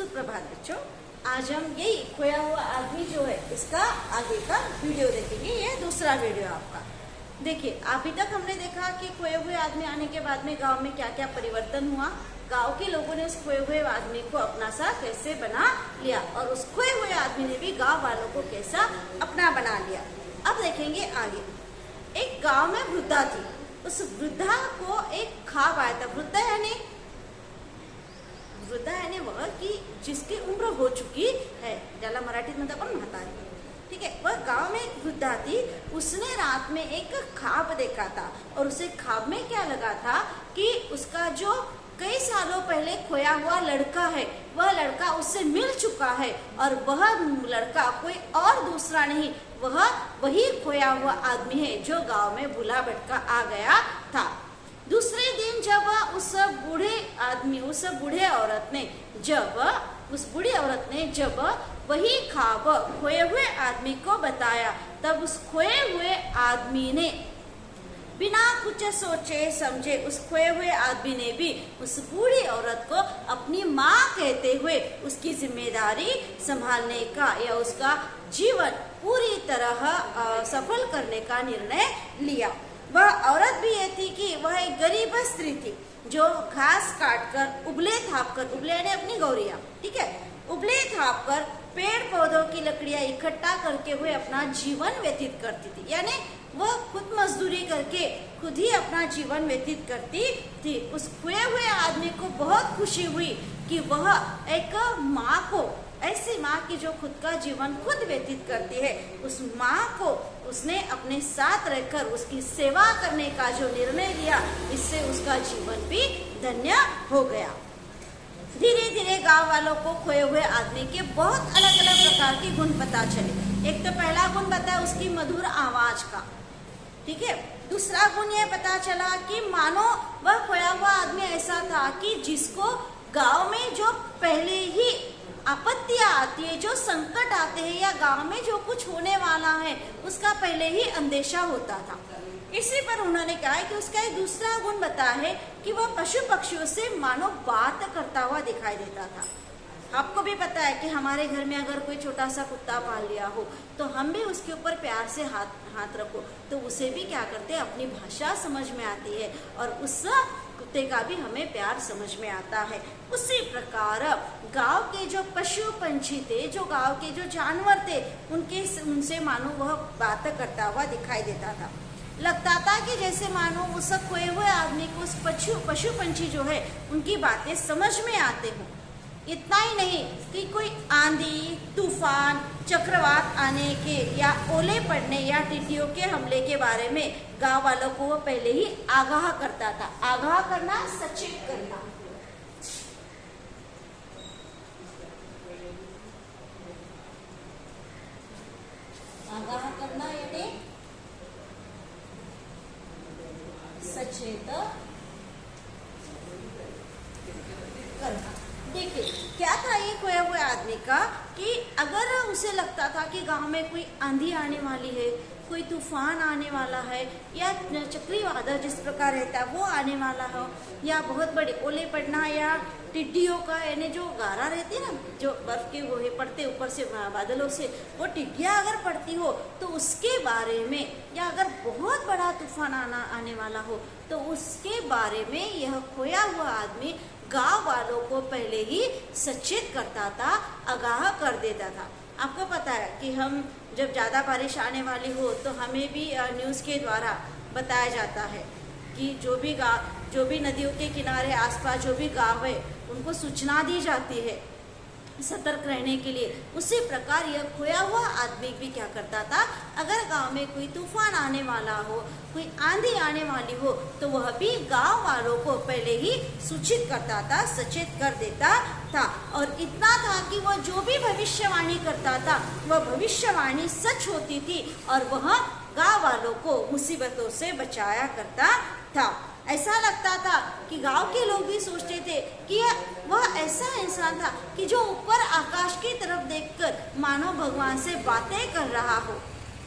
सुप्रभात बच्चों। आज हम यही खोया हुआ आदमी जो है इसका आगे का वीडियो देखेंगे। ये दूसरा वीडियो आपका। देखिए, अभी तक हमने देखा कि खोए हुए आदमी आने के बाद में गांव में क्या क्या परिवर्तन हुआ। गांव के लोगों ने उस खोए हुए आदमी को अपना सा कैसे बना लिया और उस खोए हुए आदमी ने भी गांव वालों को कैसा अपना बना लिया। अब देखेंगे आगे। एक गांव में वृद्धा थी। उस वृद्धा को एक ख्वाब आया था। वृद्धा यानी वह कि जिसकी उम्र हो चुकी है, ज्यादा मराठीत मध्ये पण म्हातारी, ठीक है। वह गांव में एक वृद्धा थी। उसने रात में एक ख्वाब देखा था और उसे ख्वाब में क्या लगा था कि उसका जो कई सालों पहले खोया हुआ लड़का है, वह लड़का उससे मिल चुका है और वह लड़का कोई और दूसरा नहीं, वह वही खोया हुआ आदमी है जो गांव में भूला भटका आ गया था। दूसरे दिन जब उस बूढ़े औरत ने जब वही ख्वाब खोए हुए आदमी को बताया, तब उस खोए हुए आदमी ने बिना कुछ सोचे समझे उस खोए हुए आदमी ने भी उस बूढ़ी औरत को अपनी माँ कहते हुए उसकी जिम्मेदारी संभालने का या उसका जीवन पूरी तरह सफल करने का निर्णय लिया। वह औरत भी ये थी कि वह एक गरीब स्त्री थी जो घास काटकर उबले यानी अपनी गौरिया, ठीक है, उबले थाप कर पेड़ पौधों की लकड़ियां इकट्ठा करके हुए अपना जीवन व्यतीत करती थी। यानी वह खुद मजदूरी करके खुद ही अपना जीवन व्यतीत करती थी। उस खोए हुए आदमी को बहुत खुशी हुई कि वह एक माँ को, ऐसी माँ की जो खुद का जीवन खुद व्यतीत करती है, उस माँ को उसने अपने साथ रहकर उसकी सेवा करने का जो निर्णय लिया, इससे उसका जीवन भी धन्य हो गया। धीरे धीरे गांव वालों को खोए हुए आदमी के बहुत अलग अलग प्रकार के गुण पता चले। एक तो पहला गुण बताया उसकी मधुर आवाज का, ठीक है। दूसरा गुण यह पता चला कि मानो वह खोया हुआ आदमी ऐसा था कि जिसको गांव में जो पहले ही आपत्तियां आती है, जो संकट आते हैं या गांव में जो कुछ होने वाला है, उसका पहले ही अंदेशा होता था। इसी पर उन्होंने कहा है कि उसका एक दूसरा गुण बताया है कि वह पशु पक्षियों से मानो बात करता हुआ दिखाई देता था। आपको भी पता है कि हमारे घर में अगर कोई छोटा सा कुत्ता पाल लिया हो तो हम भी उसके ऊपर प्यार से हाथ रखो तो उसे भी क्या करते हैं, अपनी भाषा समझ में आती है और उस कुत्ते का भी हमें प्यार समझ में आता है। उसी प्रकार गांव के जो पशु पंछी थे, जो गांव के जो जानवर थे, उनसे मानो वह बात करता हुआ दिखाई देता था। लगता था कि जैसे मानो उस खोए हुए आदमी को उस पशु पंछी जो है उनकी बातें समझ में आते हो। इतना ही नहीं कि कोई आंधी, तूफान, चक्रवात आने के या ओले पड़ने या टिड्डियों के हमले के बारे में गांव वालों को वो पहले ही आगाह करता था। आगाह करना, सचेत करना। आगाह करना यानी सचेत करना। देखिए, क्या था ये खोए हुए आदमी का कि अगर उसे लगता था कि गांव में कोई आंधी आने वाली है, कोई तूफान आने वाला है या चक्रवात जिस प्रकार रहता है वो आने वाला हो, या बहुत बड़े ओले पड़ना या टिड्डियों का, यानी जो गारा रहती है ना, जो बर्फ के वो पड़ते ऊपर से बादलों से, वो टिड्डियाँ अगर पड़ती हो तो उसके बारे में, या अगर बहुत बड़ा तूफान आने वाला हो तो उसके बारे में यह खोया हुआ आदमी गांव वालों को पहले ही सचेत करता था, आगाह कर देता था। आपको पता है कि हम जब ज़्यादा बारिश आने वाली हो तो हमें भी न्यूज़ के द्वारा बताया जाता है कि जो भी नदियों के किनारे आसपास जो भी गांव है उनको सूचना दी जाती है सतर्क रहने के लिए। उसी प्रकार यह खोया हुआ आदमी भी क्या करता था, अगर गांव में कोई तूफान आने वाला हो, कोई आंधी आने वाली हो तो वह भी गांव वालों को पहले ही सूचित करता था, सचेत कर देता था। और इतना था कि वह जो भी भविष्यवाणी करता था वह भविष्यवाणी सच होती थी और वह गांव वालों को मुसीबतों से बचाया करता था। ऐसा लगता था कि गांव के लोग भी सोचते थे कि वह ऐसा इंसान था कि जो ऊपर आकाश की तरफ देखकर मानो भगवान से बातें कर रहा हो।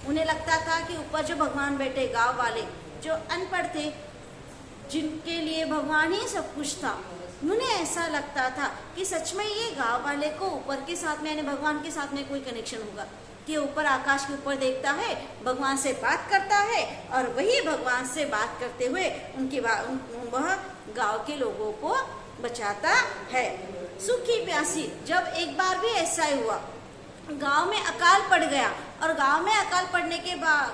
उन्हें लगता था कि ऊपर जो भगवान बैठे, गांव वाले जो अनपढ़ थे, जिनके लिए भगवान ही सब कुछ था, उन्हें ऐसा लगता था कि सच में ये गांव वाले को ऊपर के साथ में यानी भगवान के साथ में कोई कनेक्शन होगा, कि ऊपर आकाश के ऊपर देखता है, भगवान से बात करता है और वही भगवान से बात करते हुए वह गांव के लोगों को बचाता है। सूखी प्यासी, जब एक बार भी ऐसा ही हुआ, गांव में अकाल पड़ गया और गांव में अकाल पड़ने के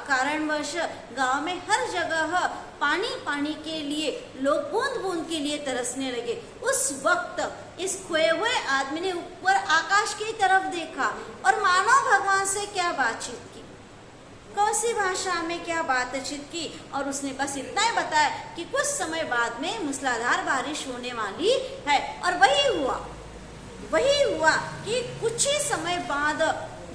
कारणवश गांव में हर जगह पानी के लिए लोग बूंद बूंद के लिए तरसने लगे। उस वक्त इस खोए हुए आदमी ने ऊपर आकाश की तरफ देखा और मानो भगवान से क्या बातचीत की, कौन सी भाषा में क्या बातचीत की, और उसने बस इतना ही बताया कि कुछ समय बाद में मूसलाधार बारिश होने वाली है। और वही हुआ कि कुछ ही समय बाद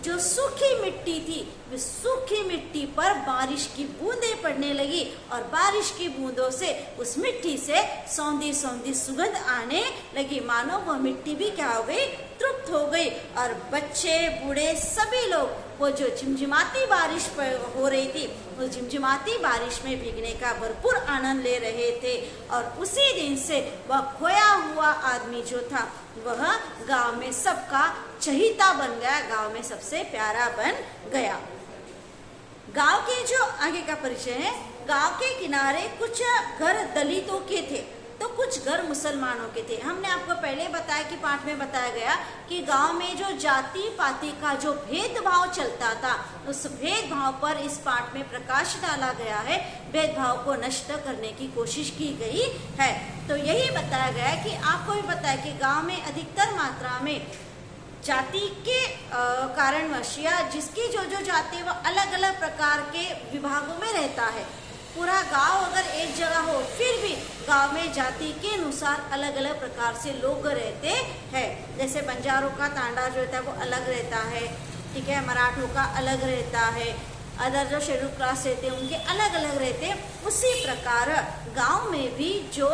जो सूखी मिट्टी थी, वे सूखी मिट्टी पर बारिश की बूंदें पड़ने लगी और बारिश की बूंदों से उस मिट्टी से सौंधी सौंधी सुगंध आने लगी, मानो वह मिट्टी भी क्या हो गई, तृप्त हो गई। और बच्चे बूढ़े सभी लोग वो जो झिमझिमाती बारिश हो रही थी, उस झिमझिमाती बारिश में भीगने का भरपूर आनंद ले रहे थे। और उसी दिन से वह खोया हुआ आदमी जो था वह गांव में सबका चहीता बन गया, गांव में सबसे प्यारा बन गया। गांव के जो आगे का परिचय है, गांव के किनारे कुछ घर दलितों के थे तो कुछ घर मुसलमानों के थे। हमने आपको पहले बताया कि पाठ में बताया गया कि गांव में जो जाति पाति का जो भेदभाव चलता था, उस भेदभाव पर इस पाठ में प्रकाश डाला गया है, भेदभाव को नष्ट करने की कोशिश की गई है। तो यही बताया गया है कि आपको भी पता है कि गांव में अधिकतर मात्रा में जाति के कारणवश या जिसकी जो जाति है वह अलग अलग प्रकार के विभागों में रहता है। पूरा गांव अगर एक जगह हो फिर भी गांव में जाति के अनुसार अलग अलग प्रकार से लोग रहते हैं। जैसे बंजारों का तांडा जो रहता है वो अलग रहता है, ठीक है, मराठों का अलग रहता है, अदर जो शेड्यूल क्लास रहते हैं उनके अलग अलग रहते हैं। उसी प्रकार गांव में भी जो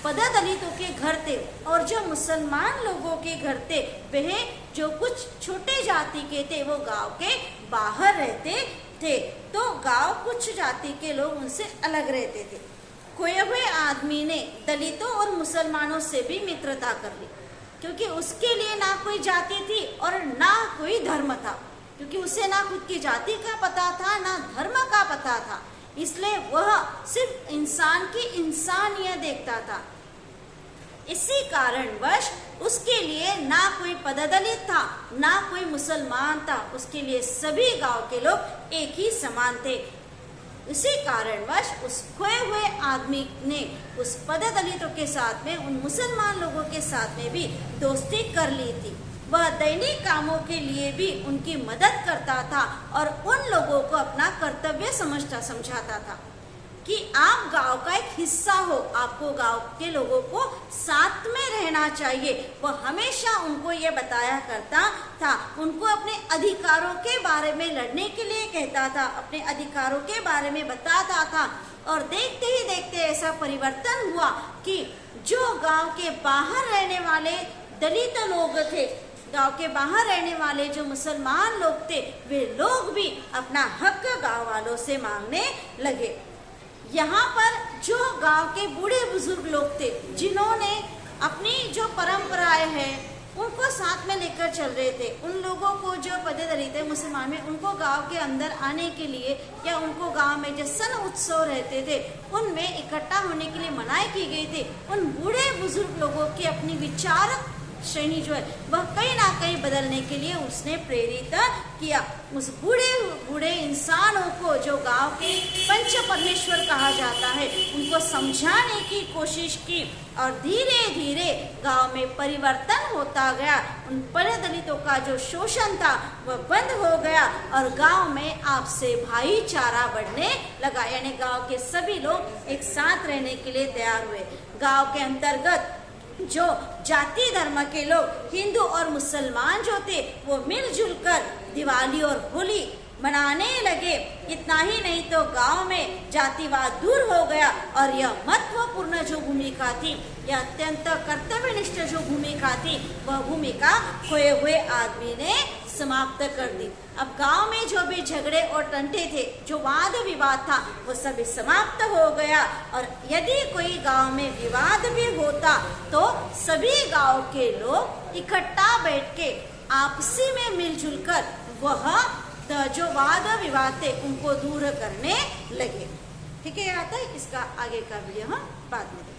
पददलितों के घर थे और जो मुसलमान लोगों के घर थे, वह जो कुछ छोटे जाति के थे वो गांव के बाहर रहते थे। तो गांव कुछ जाति के लोग उनसे अलग रहते थे। खोए हुए आदमी ने दलितों और मुसलमानों से भी मित्रता कर ली, क्योंकि उसके लिए ना कोई जाति थी और ना कोई धर्म था, क्योंकि उसे ना खुद की जाति का पता था ना धर्म का पता था। इसलिए वह सिर्फ इंसान की इंसानियत देखता था। इसी कारणवश उसके लिए ना कोई पददलित था ना कोई मुसलमान था, उसके लिए सभी गांव के लोग एक ही समान थे। इसी कारणवश उस खोए हुए आदमी ने उस पददलितों के साथ में, उन मुसलमान लोगों के साथ में भी दोस्ती कर ली थी। वह दैनिक कामों के लिए भी उनकी मदद करता था और उन लोगों को अपना कर्तव्य समझाता था कि आप गांव का एक हिस्सा हो, आपको गांव के लोगों को साथ में रहना चाहिए। वह हमेशा उनको ये बताया करता था, उनको अपने अधिकारों के बारे में लड़ने के लिए कहता था, अपने अधिकारों के बारे में बताता था। और देखते ही देखते ऐसा परिवर्तन हुआ कि जो गांव के बाहर रहने वाले दलित लोग थे, गांव के बाहर रहने वाले जो मुसलमान लोग थे, वे लोग भी अपना हक गांव वालों से मांगने लगे। यहाँ पर जो गांव के बूढ़े बुजुर्ग लोग थे, जिन्होंने अपनी जो परंपराएं हैं उनको साथ में लेकर चल रहे थे, उन लोगों को जो पददलित थे मुसलमान में, उनको गांव के अंदर आने के लिए या उनको गांव में जो सन उत्सव रहते थे उनमें इकट्ठा होने के लिए मनाही की गई थी। उन बूढ़े बुजुर्ग लोगों की अपनी विचार श्रेणी जो है वह कहीं ना कहीं बदलने के लिए उसने प्रेरित किया। उस बूढ़े इंसानों को जो गांव के पंच परमेश्वर कहा जाता है, उनको समझाने की कोशिश की और धीरे धीरे गांव में परिवर्तन होता गया। उन पददलितों का जो शोषण था वह बंद हो गया और गांव में आपसे भाईचारा बढ़ने लगा, यानी गांव के सभी लोग एक साथ रहने के लिए तैयार हुए। गांव के अंतर्गत जो जाति धर्म के लोग हिंदू और मुसलमान जो थे वो मिलजुल कर दिवाली और होली मनाने लगे। इतना ही नहीं तो गांव में जातिवाद दूर हो गया और यह महत्वपूर्ण जो भूमिका थी, यह अत्यंत कर्तव्यनिष्ठ जो भूमिका थी, वह भूमिका खोए हुए आदमी ने समाप्त कर दी। अब गांव में जो भी झगड़े और टंटे थे, जो वाद विवाद था, वो सभी समाप्त हो गया। और यदि कोई गांव में विवाद भी होता तो सभी गांव के लोग इकट्ठा बैठ के आपसी में मिलजुल कर वह जो वाद विवाद थे उनको दूर करने लगे। ठीक है, आता है, इसका आगे का वीडियो हम बाद में देखेंगे।